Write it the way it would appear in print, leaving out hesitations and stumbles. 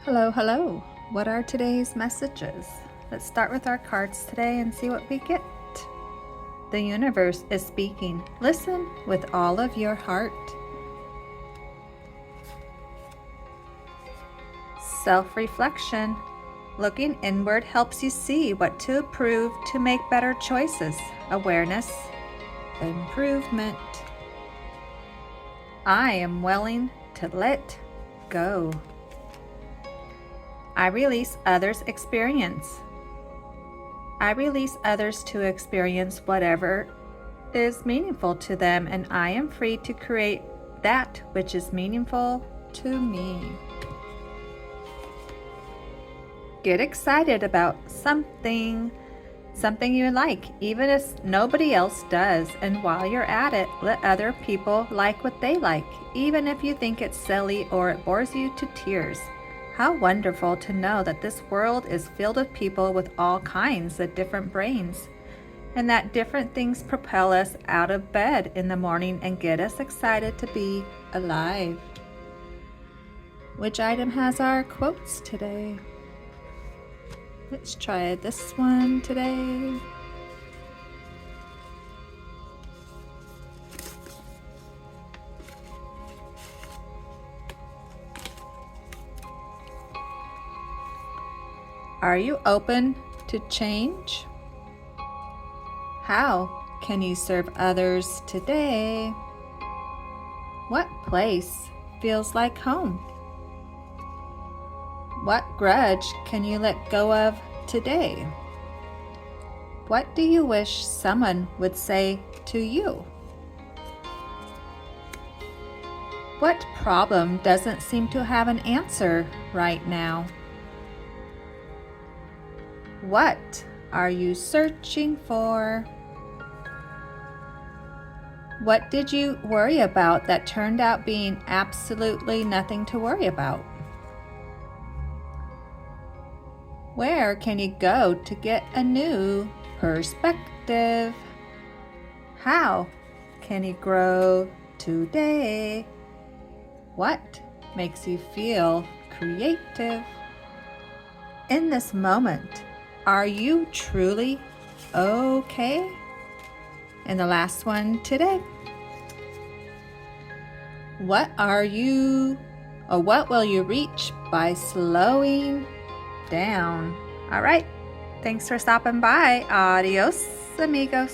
Hello, hello. What are today's messages? Let's start with our cards today and see what we get. The universe is speaking. Listen with all of your heart. Self-reflection. Looking inward helps you see what to improve to make better choices. Awareness. Improvement. I am willing to let go. I release others' experience. I release others to experience whatever is meaningful to them, and I am free to create that which is meaningful to me. Get excited about something you like, even if nobody else does. And while you're at it, let other people like what they like, even if you think it's silly or it bores you to tears. How wonderful to know that this world is filled with people with all kinds of different brains, and that different things propel us out of bed in the morning and get us excited to be alive. Which item has our quotes today? Let's try this one today. Are you open to change? How can you serve others today? What place feels like home? What grudge can you let go of today? What do you wish someone would say to you? What problem doesn't seem to have an answer right now? What are you searching for? What did you worry about that turned out being absolutely nothing to worry about? Where can you go to get a new perspective? How can you grow today? What makes you feel creative? In this moment, are you truly okay? And the last one today. What will you reach by slowing down? All right. Thanks for stopping by. Adios, amigos.